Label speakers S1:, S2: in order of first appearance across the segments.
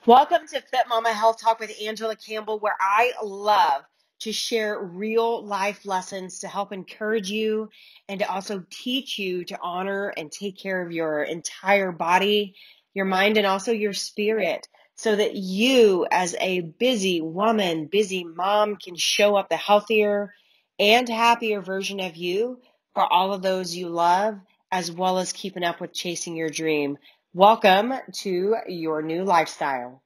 S1: Welcome to Fitmama Health Talk with Angela Campbell, where I love to share real life lessons to help encourage you and to also teach you to honor and take care of your entire body, your mind, and also your spirit, so that you, as a busy woman, busy mom, can show up the healthier and happier version of you for all of those you love, as well as keeping up with chasing your dream. Welcome to your new lifestyle.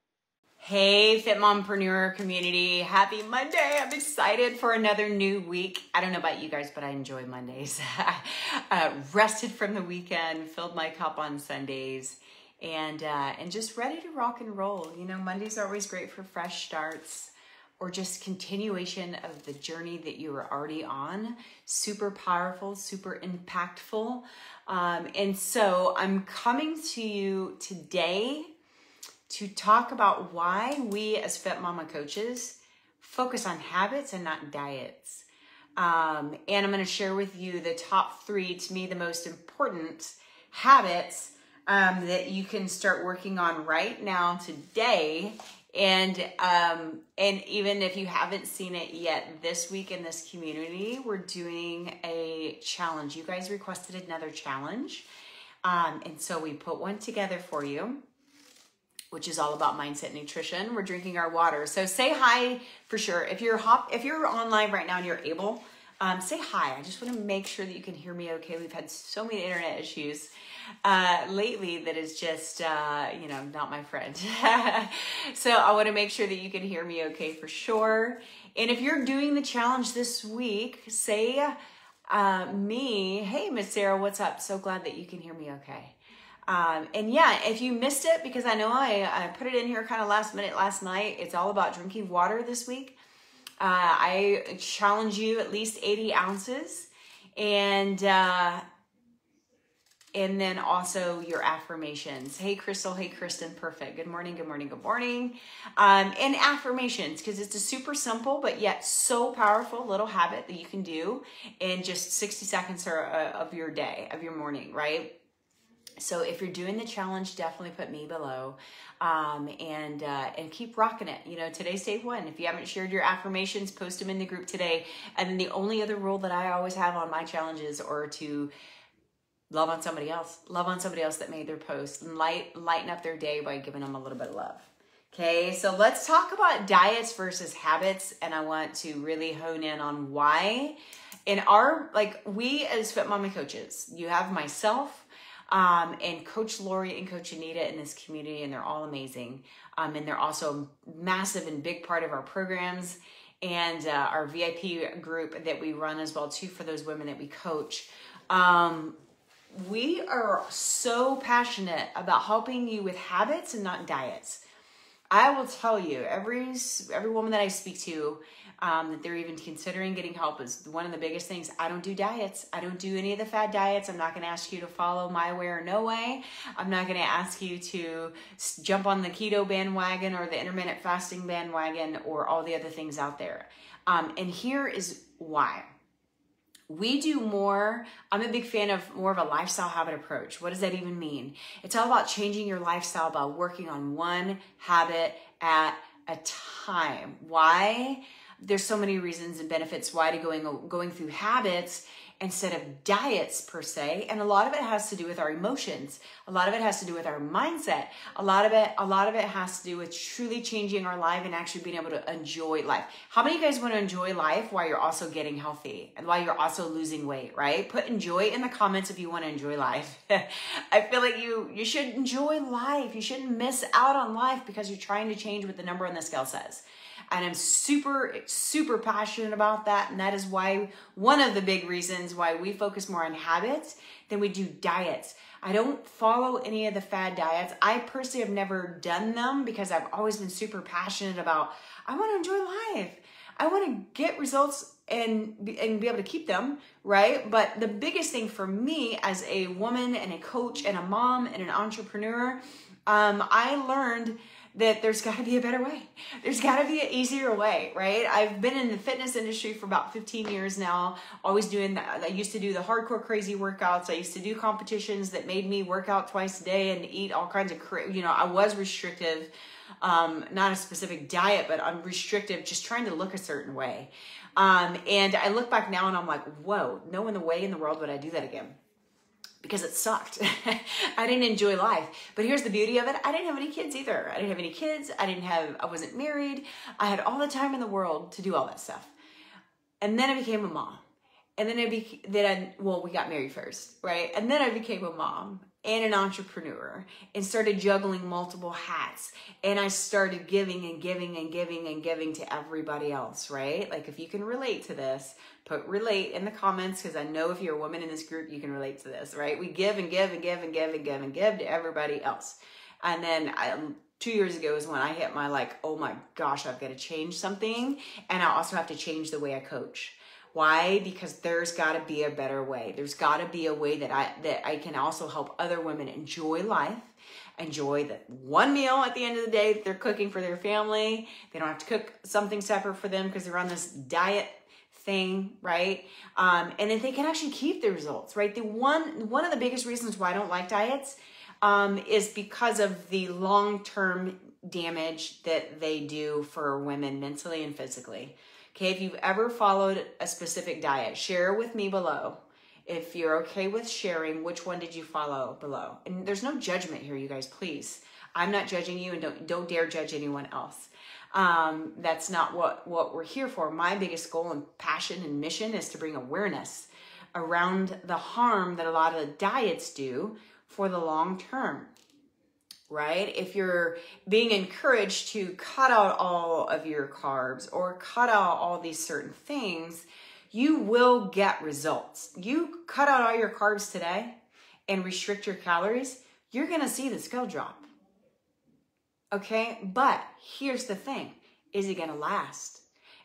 S2: Hey, Fit Mompreneur community. Happy Monday. I'm excited for another new week. I don't know about you guys, but I enjoy Mondays. Rested from the weekend, filled my cup on Sundays, and just ready to rock and roll. You know, Mondays are always great for fresh starts or just continuation of the journey that you were already on. Super powerful, super impactful. And so I'm coming to you today to talk about why we as Fit Mama coaches focus on habits and not diets. And I'm going to share with you the top 3, to me, the most important habits that you can start working on right now today. And even if you haven't seen it yet, this week in this community, we're doing a challenge. You guys requested another challenge. And so we put one together for you, which is all about mindset and nutrition. We're drinking our water. So say hi for sure. If you're online right now and you're able, say hi. I just want to make sure that you can hear me okay. We've had so many internet issues lately that is just, not my friend. So I want to make sure that you can hear me okay for sure. And if you're doing the challenge this week, say me, hey, Miss Sarah, what's up? So glad that you can hear me okay. And yeah, if you missed it, because I know I put it in here kind of last minute last night, it's all about drinking water this week. I challenge you at least 80 ounces and then also your affirmations. Hey, Crystal. Hey, Kristen. Perfect. Good morning. Good morning. Good morning. And affirmations, because it's a super simple, but yet so powerful little habit that you can do in just 60 seconds of your day, of your morning, right? So if you're doing the challenge, definitely put me below, and keep rocking it. You know, today's day 1. If you haven't shared your affirmations, post them in the group today. And then the only other rule that I always have on my challenges are to love on somebody else that made their post, and lighten up their day by giving them a little bit of love. Okay, so let's talk about diets versus habits. And I want to really hone in on why. We as Fit Mama coaches, you have myself, and Coach Lori and Coach Anita in this community, and they're all amazing. And they're also a massive and big part of our programs and our VIP group that we run as well too for those women that we coach. We are so passionate about helping you with habits and not diets. I will tell you, every woman that I speak to, that they're even considering getting help, is one of the biggest things. I don't do diets. I don't do any of the fad diets. I'm not going to ask you to follow my way or no way. I'm not going to ask you to jump on the keto bandwagon or the intermittent fasting bandwagon or all the other things out there. And here is why. We do more. I'm a big fan of more of a lifestyle habit approach. What does that even mean? It's all about changing your lifestyle by working on one habit at a time. Why? There's so many reasons and benefits why to going through habits instead of diets per se. And a lot of it has to do with our emotions. A lot of it has to do with our mindset. A lot of it has to do with truly changing our life and actually being able to enjoy life. How many of you guys want to enjoy life while you're also getting healthy and while you're also losing weight, right? Put enjoy in the comments if you want to enjoy life. I feel like you should enjoy life. You shouldn't miss out on life because you're trying to change what the number on the scale says. And I'm super, super passionate about that. And that is why one of the big reasons why we focus more on habits than we do diets. I don't follow any of the fad diets. I personally have never done them because I've always been super passionate about, I want to enjoy life. I want to get results and be able to keep them, right? But the biggest thing for me as a woman and a coach and a mom and an entrepreneur I learned that there's got to be a better way. There's got to be an easier way, right? I've been in the fitness industry for about 15 years now, always doing that. I used to do the hardcore crazy workouts. I used to do competitions that made me work out twice a day and eat all kinds of, I was restrictive, not a specific diet, but I'm restrictive, just trying to look a certain way. And I look back now and I'm like, whoa, no in the way in the world would I do that again. Because it sucked. I didn't enjoy life. But here's the beauty of it. I didn't have any kids either. I didn't have any kids. I wasn't married. I had all the time in the world to do all that stuff. And then I became a mom. And then we got married first, right? And then I became a mom and an entrepreneur and started juggling multiple hats. And I started giving and giving and giving and giving to everybody else, right? Like if you can relate to this, put relate in the comments, because I know if you're a woman in this group, you can relate to this, right? We give and give and give and give and give and give to everybody else. And then 2 years ago is when I hit my oh my gosh, I've got to change something. And I also have to change the way I coach. Why? Because there's got to be a better way. There's got to be a way that I can also help other women enjoy life, enjoy the one meal at the end of the day that they're cooking for their family. They don't have to cook something separate for them because they're on this diet thing, right? And then they can actually keep the results, right? One of the biggest reasons why I don't like diets is because of the long-term damage that they do for women mentally and physically. Okay, if you've ever followed a specific diet, share with me below. If you're okay with sharing, which one did you follow below? And there's no judgment here, you guys, please. I'm not judging you, and don't dare judge anyone else. That's not what we're here for. My biggest goal and passion and mission is to bring awareness around the harm that a lot of the diets do for the long term. Right? If you're being encouraged to cut out all of your carbs or cut out all these certain things, you will get results. You cut out all your carbs today and restrict your calories, you're going to see the scale drop. Okay? But here's the thing. Is it going to last?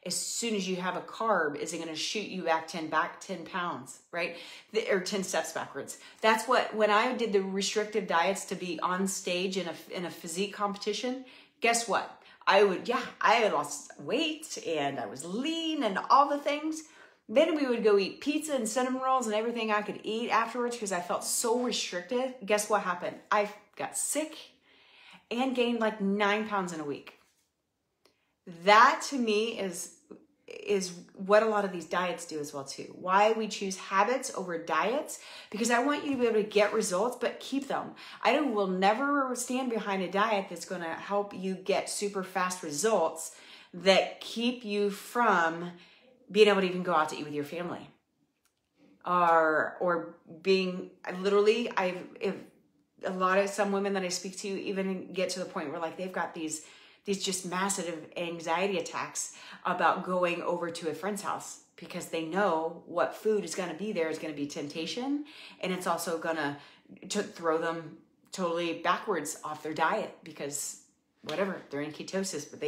S2: As soon as you have a carb, is it going to shoot you back 10 pounds, right? Or 10 steps backwards. That's when I did the restrictive diets to be on stage in a physique competition, guess what? I had lost weight and I was lean and all the things. Then we would go eat pizza and cinnamon rolls and everything I could eat afterwards because I felt so restricted. Guess what happened? I got sick and gained 9 pounds in a week. That to me is what a lot of these diets do as well too. Why we choose habits over diets, because I want you to be able to get results, but keep them. I will never stand behind a diet that's going to help you get super fast results that keep you from being able to even go out to eat with your family. Or being some women that I speak to even get to the point where they've got these just massive anxiety attacks about going over to a friend's house because they know what food is going to be there is going to be temptation, and it's also going to throw them totally backwards off their diet because whatever, they're in ketosis, but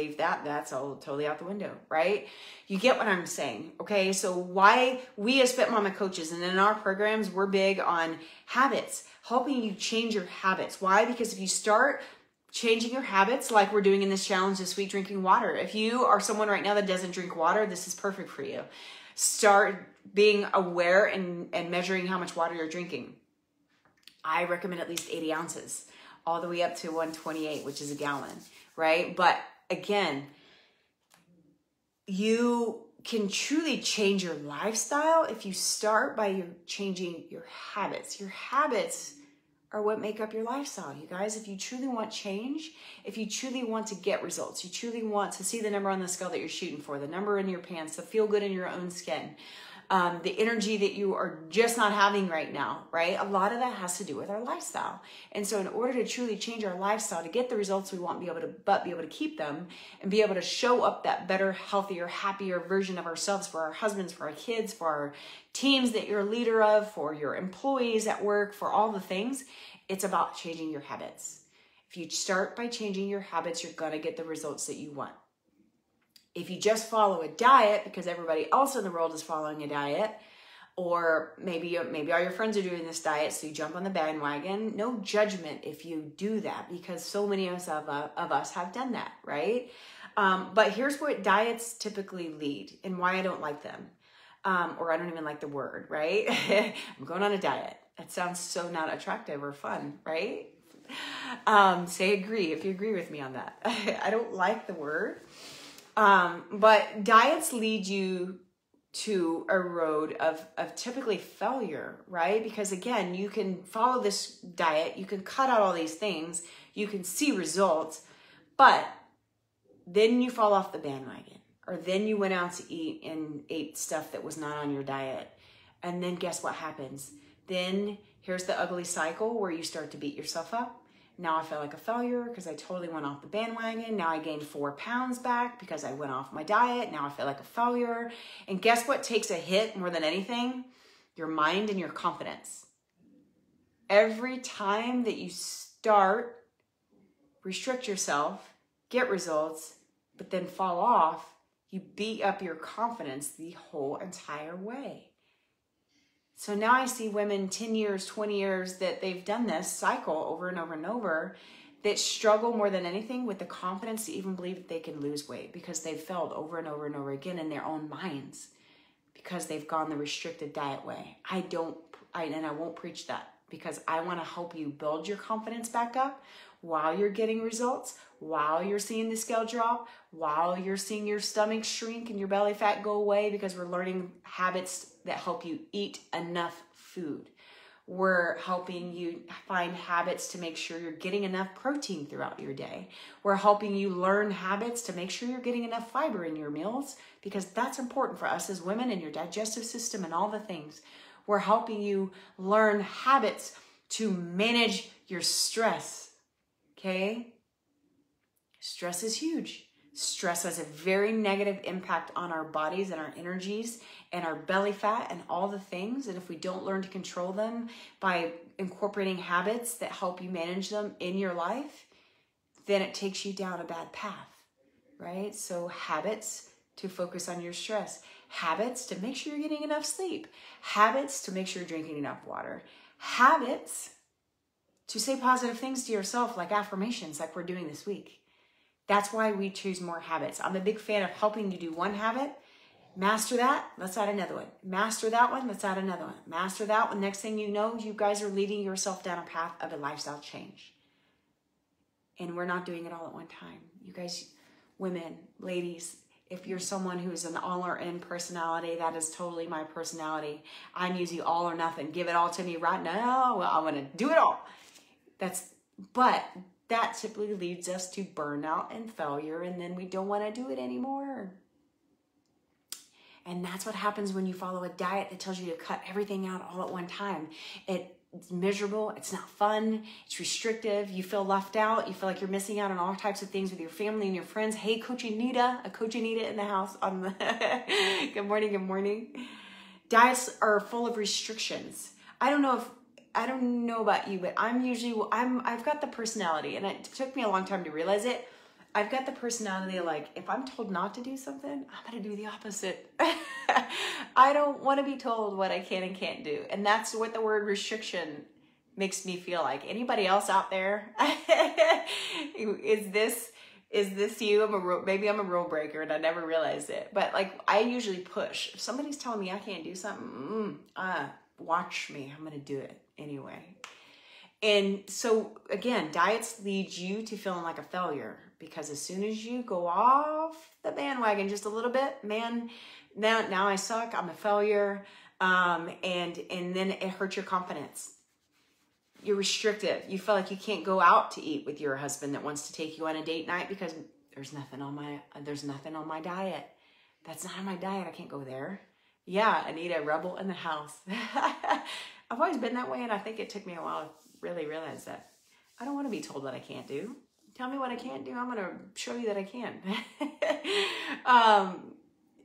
S2: that's all totally out the window, right? You get what I'm saying, okay? So why we as Fitmama coaches and in our programs, we're big on habits, helping you change your habits. Why? Because if you start changing your habits like we're doing in this challenge this week, drinking water. If you are someone right now that doesn't drink water, this is perfect for you. Start being aware and measuring how much water you're drinking. I recommend at least 80 ounces, all the way up to 128, which is a gallon, right? But again, you can truly change your lifestyle if you start by changing your habits. Your habits are what make up your lifestyle, you guys. If you truly want change, if you truly want to get results, you truly want to see the number on the scale that you're shooting for, the number in your pants, to feel good in your own skin, the energy that you are just not having right now, right? A lot of that has to do with our lifestyle. And so in order to truly change our lifestyle, to get the results we want, be able to keep them and be able to show up that better, healthier, happier version of ourselves for our husbands, for our kids, for our teams that you're a leader of, for your employees at work, for all the things, it's about changing your habits. If you start by changing your habits, you're going to get the results that you want. If you just follow a diet because everybody else in the world is following a diet, Or maybe all your friends are doing this diet, so you jump on the bandwagon. No judgment if you do that, because so many of us have done that, right? But here's what diets typically lead and why I don't like them. Or I don't even like the word, right? I'm going on a diet. That sounds so not attractive or fun, right? Say agree if you agree with me on that. I don't like the word. But diets lead you to a road of typically failure, right? Because again, you can follow this diet, you can cut out all these things, you can see results, but then you fall off the bandwagon, or then you went out to eat and ate stuff that was not on your diet. And then guess what happens? Then here's the ugly cycle where you start to beat yourself up. Now I feel like a failure because I totally went off the bandwagon. Now I gained 4 pounds back because I went off my diet. Now I feel like a failure. And guess what takes a hit more than anything? Your mind and your confidence. Every time that you start, restrict yourself, get results, but then fall off, you beat up your confidence the whole entire way. So now I see women 10 years, 20 years that they've done this cycle over and over and over that struggle more than anything with the confidence to even believe that they can lose weight because they've failed over and over and over again in their own minds because they've gone the restricted diet way. I won't preach that because I want to help you build your confidence back up while you're getting results, while you're seeing the scale drop, while you're seeing your stomach shrink and your belly fat go away, because we're learning habits that help you eat enough food. We're helping you find habits to make sure you're getting enough protein throughout your day. We're helping you learn habits to make sure you're getting enough fiber in your meals, because that's important for us as women and your digestive system and all the things. We're helping you learn habits to manage your stress. Okay? Stress is huge. Stress has a very negative impact on our bodies and our energies and our belly fat and all the things. And if we don't learn to control them by incorporating habits that help you manage them in your life, then it takes you down a bad path, right? So habits to focus on your stress, habits to make sure you're getting enough sleep, habits to make sure you're drinking enough water, habits to say positive things to yourself, like affirmations, like we're doing this week. That's why we choose more habits. I'm a big fan of helping you do one habit, master that, let's add another one. Master that one, let's add another one. Master that one. Next thing you know, you guys are leading yourself down a path of a lifestyle change. And we're not doing it all at one time. You guys, women, ladies, if you're someone who's an all or in personality, that is totally my personality. I'm usually all or nothing. Give it all to me right now. Well, I'm going to do it all. But that typically leads us to burnout and failure, and then we don't want to do it anymore. And that's what happens when you follow a diet that tells you to cut everything out all at one time. It's miserable. It's not fun. It's restrictive. You feel left out. You feel like you're missing out on all types of things with your family and your friends. Hey, Coach Anita in the house. Good morning. Good morning. Diets are full of restrictions. I don't know about you, but I've got the personality, and it took me a long time to realize it. I've got the personality, like, if I'm told not to do something, I'm going to do the opposite. I don't want to be told what I can and can't do. And that's what the word restriction makes me feel like. Anybody else out there? Is this you? Maybe I'm a rule breaker and I never realized it. But like, I usually push. If somebody's telling me I can't do something, watch me. I'm going to do it anyway. And so again, diets lead you to feeling like a failure, because as soon as you go off the bandwagon just a little bit, man, now I suck, I'm a failure, and then it hurts your confidence. You're restrictive. You feel like you can't go out to eat with your husband that wants to take you on a date night because there's nothing on my diet. That's not on my diet. I can't go there. Yeah, Anita, rebel in the house. I've always been that way, and I think it took me a while to really realize that. I don't want to be told what I can't do. Tell me what I can't do. I'm going to show you that I can.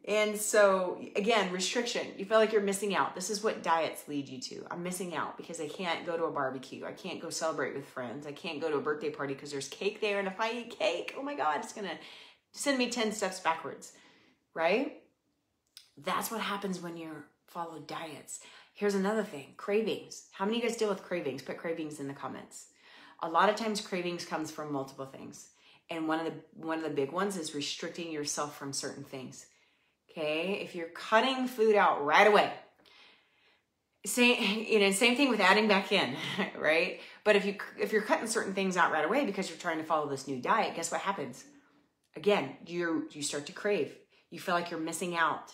S2: And so, again, restriction. You feel like you're missing out. This is what diets lead you to. I'm missing out because I can't go to a barbecue. I can't go celebrate with friends. I can't go to a birthday party because there's cake there. And if I eat cake, oh my God, it's going to send me 10 steps backwards, right? That's what happens when you're follow diets. Here's another thing, cravings. How many of you guys deal with cravings? Put cravings in the comments. A lot of times cravings comes from multiple things. And one of the big ones is restricting yourself from certain things. Okay? If you're cutting food out right away, same thing with adding back in, right? But if you're cutting certain things out right away because you're trying to follow this new diet, guess what happens? Again, you start to crave. You feel like you're missing out.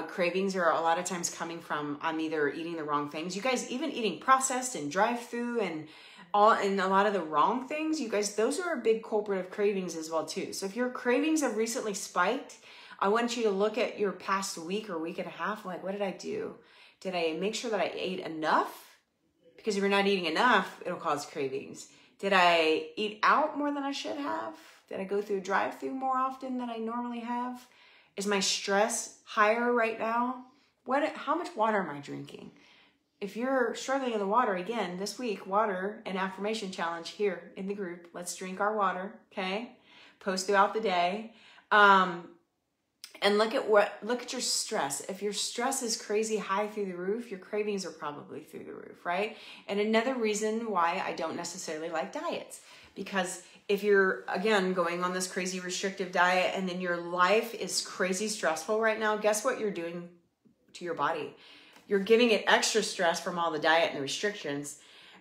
S2: Cravings are a lot of times coming from I'm either eating the wrong things. You guys, even eating processed and drive-through and a lot of the wrong things, you guys, those are a big culprit of cravings as well too. So if your cravings have recently spiked, I want you to look at your past week or week and a half. Like, what did I do? Did I make sure that I ate enough? Because if you're not eating enough, it'll cause cravings. Did I eat out more than I should have? Did I go through drive-through more often than I normally have? Is my stress higher right now? How much water am I drinking? If you're struggling in the water, again, this week, water and affirmation challenge here in the group. Let's drink our water, okay? Post throughout the day. And look at your stress. If your stress is crazy high through the roof, your cravings are probably through the roof, right? And another reason why I don't necessarily like diets, because if you're, again, going on this crazy restrictive diet and then your life is crazy stressful right now, guess what you're doing to your body? You're giving it extra stress from all the diet and the restrictions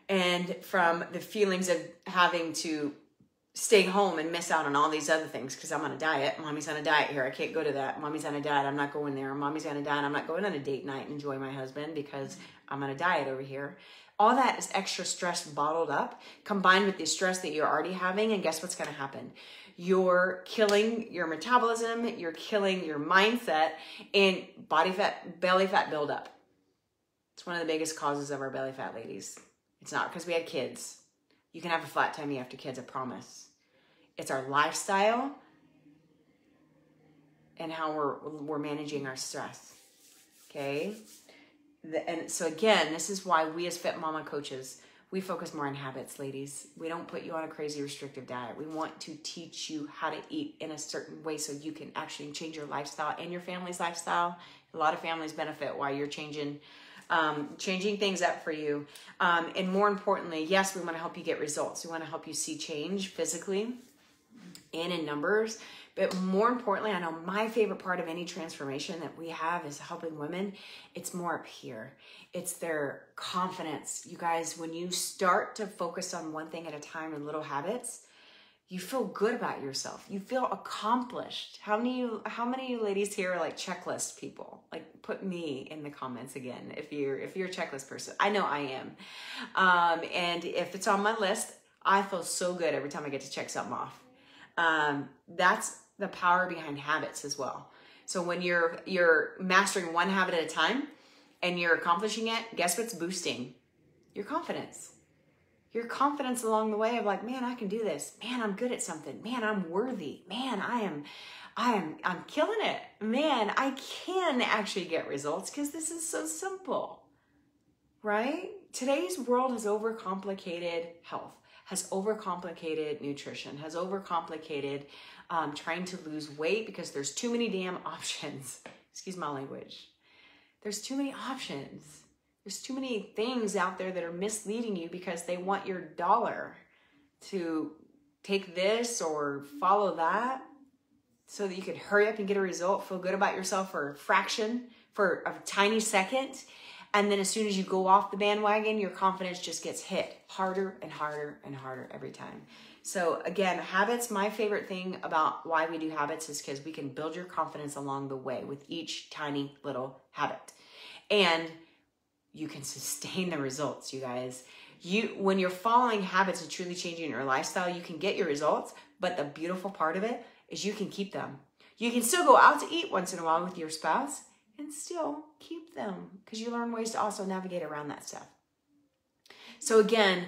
S2: and from the feelings of having to stay home and miss out on all these other things because I'm on a diet. Mommy's on a diet here. I can't go to that. Mommy's on a diet. I'm not going there. Mommy's on a diet. I'm not going on a date night and enjoy my husband because I'm on a diet over here. All that is extra stress bottled up, combined with the stress that you're already having. And guess what's going to happen? You're killing your metabolism. You're killing your mindset and belly fat buildup. It's one of the biggest causes of our belly fat, ladies. It's not because we had kids. You can have a flat tummy after kids, I promise. It's our lifestyle and how we're managing our stress, okay? And so again, this is why we as Fitmama coaches, we focus more on habits, ladies. We don't put you on a crazy restrictive diet. We want to teach you how to eat in a certain way so you can actually change your lifestyle and your family's lifestyle. A lot of families benefit while you're changing things up for you. And more importantly, yes, we want to help you get results. We want to help you see change physically and in numbers. But more importantly, I know my favorite part of any transformation that we have is helping women. It's more up here. It's their confidence. You guys, when you start to focus on one thing at a time in little habits, you feel good about yourself. You feel accomplished. How many of you ladies here are like checklist people? Like, put me in the comments again if you're a checklist person. I know I am. And if it's on my list, I feel so good every time I get to check something off. That's the power behind habits as well. So when you're mastering one habit at a time and you're accomplishing it, guess what's boosting? Your confidence. Your confidence along the way of like, man, I can do this. Man, I'm good at something. Man, I'm worthy. Man, I'm killing it. Man, I can actually get results because this is so simple, right? Today's world has overcomplicated health, has overcomplicated nutrition, has overcomplicated trying to lose weight because there's too many damn options. Excuse my language. There's too many options. There's too many things out there that are misleading you because they want your dollar to take this or follow that so that you could hurry up and get a result, feel good about yourself for a fraction, for a tiny second. And then as soon as you go off the bandwagon, your confidence just gets hit harder and harder and harder every time. So again, habits, my favorite thing about why we do habits is because we can build your confidence along the way with each tiny little habit. And you can sustain the results, you guys. When you're following habits and truly changing your lifestyle, you can get your results, but the beautiful part of it is you can keep them. You can still go out to eat once in a while with your spouse and still keep them because you learn ways to also navigate around that stuff. So again,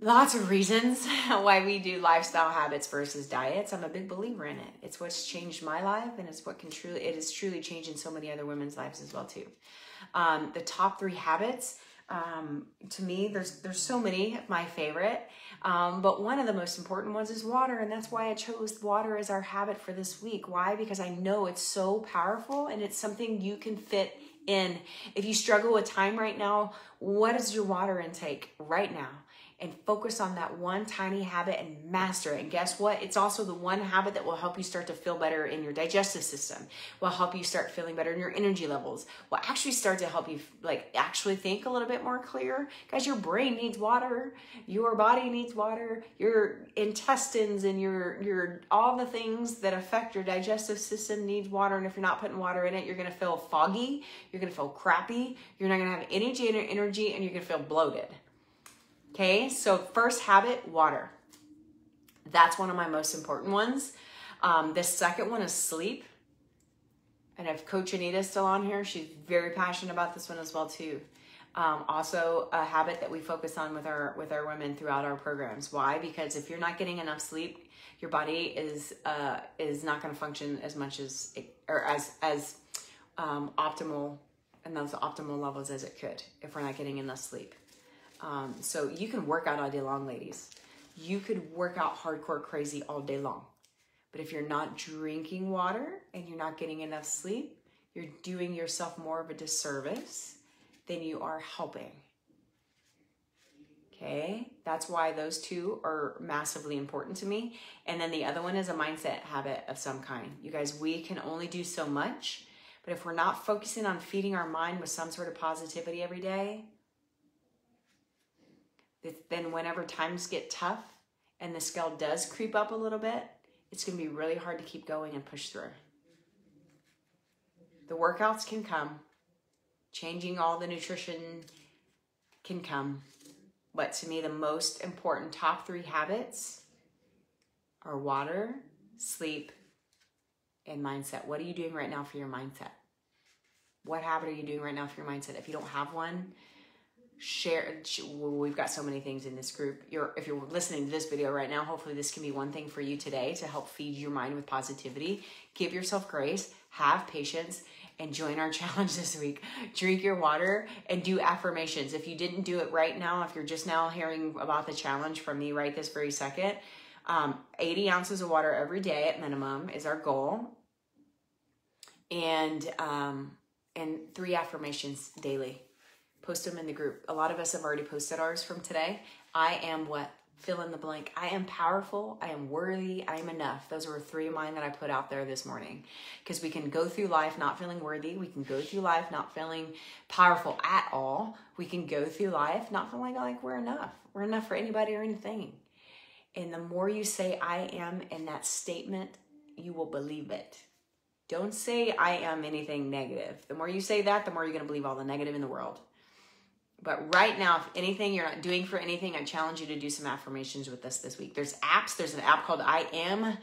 S2: lots of reasons why we do lifestyle habits versus diets. I'm a big believer in it. It's what's changed my life, and it's what it is truly changing so many other women's lives as well too. The top 3 habits, to me, there's so many of my favorite. But one of the most important ones is water, and that's why I chose water as our habit for this week. Why? Because I know it's so powerful and it's something you can fit in. If you struggle with time right now, what is your water intake right now? And focus on that one tiny habit and master it. And guess what? It's also the one habit that will help you start to feel better in your digestive system, will help you start feeling better in your energy levels, will actually start to help you actually think a little bit more clear. Guys, your brain needs water, your body needs water, your intestines and your all the things that affect your digestive system needs water. And if you're not putting water in it, you're gonna feel foggy, you're gonna feel crappy, you're not gonna have energy, and you're gonna feel bloated. Okay, so first habit, water. That's one of my most important ones. The second one is sleep. And if Coach Anita's still on here, she's very passionate about this one as well too. Also a habit that we focus on with our women throughout our programs. Why? Because if you're not getting enough sleep, your body is not going to function as much as optimal and those optimal levels as it could if we're not getting enough sleep. So you can work out all day long, ladies. You could work out hardcore crazy all day long. But if you're not drinking water and you're not getting enough sleep, you're doing yourself more of a disservice than you are helping. Okay? That's why those two are massively important to me. And then the other one is a mindset habit of some kind. You guys, we can only do so much, but if we're not focusing on feeding our mind with some sort of positivity every day, then whenever times get tough and the scale does creep up a little bit, it's going to be really hard to keep going and push through. The workouts can come. Changing all the nutrition can come. But to me, the most important top 3 habits are water, sleep, and mindset. What are you doing right now for your mindset? What habit are you doing right now for your mindset? If you don't have one, share. We've got so many things in this group. If you're listening to this video right now, hopefully this can be one thing for you today to help feed your mind with positivity. Give yourself grace, have patience, and join our challenge this week. Drink your water and do affirmations. If you didn't do it right now, if you're just now hearing about the challenge from me right this very second, 80 ounces of water every day at minimum is our goal. And 3 affirmations daily. Post them in the group. A lot of us have already posted ours from today. I am what? Fill in the blank. I am powerful. I am worthy. I am enough. Those were 3 of mine that I put out there this morning. Because we can go through life not feeling worthy. We can go through life not feeling powerful at all. We can go through life not feeling like we're enough. We're enough for anybody or anything. And the more you say I am in that statement, you will believe it. Don't say I am anything negative. The more you say that, the more you're going to believe all the negative in the world. But right now, if anything you're not doing for anything, I challenge you to do some affirmations with us this week. There's apps. There's an app called I Am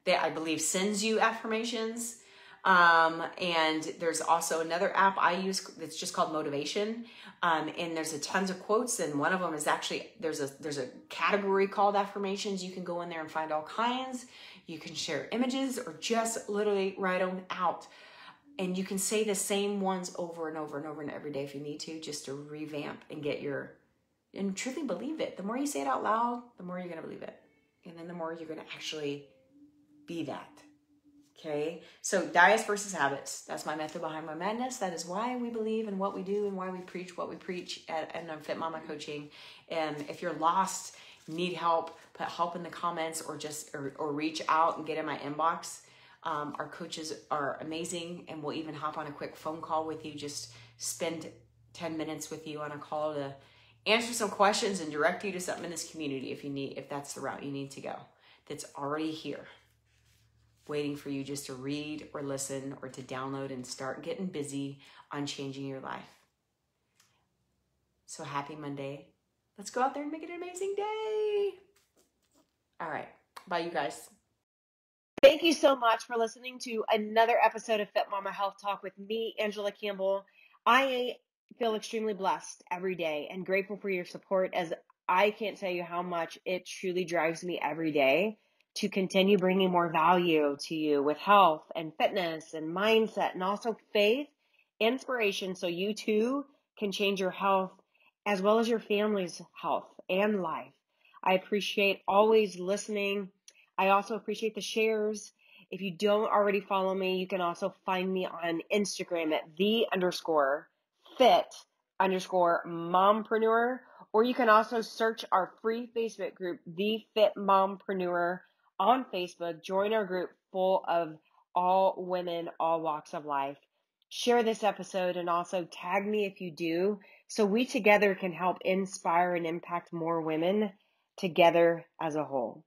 S2: that I believe sends you affirmations. And there's also another app I use that's just called Motivation. And there's a tons of quotes. And one of them is actually, there's a category called affirmations. You can go in there and find all kinds. You can share images or just literally write them out. And you can say the same ones over and over and over and every day if you need to, just to revamp and and truly believe it. The more you say it out loud, the more you're going to believe it. And then the more you're going to actually be that. Okay? So diets versus habits. That's my method behind my madness. That is why we believe in what we do and why we preach what we preach at Fitmama Coaching. And if you're lost, need help, put help in the comments or reach out and get in my inbox. Our coaches are amazing, and we'll even hop on a quick phone call with you. Just spend 10 minutes with you on a call to answer some questions and direct you to something in this community if that's the route you need to go. That's already here, waiting for you just to read or listen or to download and start getting busy on changing your life. So happy Monday. Let's go out there and make it an amazing day. All right. Bye, you guys.
S1: Thank you so much for listening to another episode of Fitmama Health Talk with me, Angela Campbell. I feel extremely blessed every day and grateful for your support, as I can't tell you how much it truly drives me every day to continue bringing more value to you with health and fitness and mindset, and also faith, inspiration, so you too can change your health as well as your family's health and life. I appreciate always listening. I also appreciate the shares. If you don't already follow me, you can also find me on Instagram at _fit_mompreneur, or you can also search our free Facebook group, The Fit Mompreneur, on Facebook. Join our group full of all women, all walks of life. Share this episode and also tag me if you do, so we together can help inspire and impact more women together as a whole.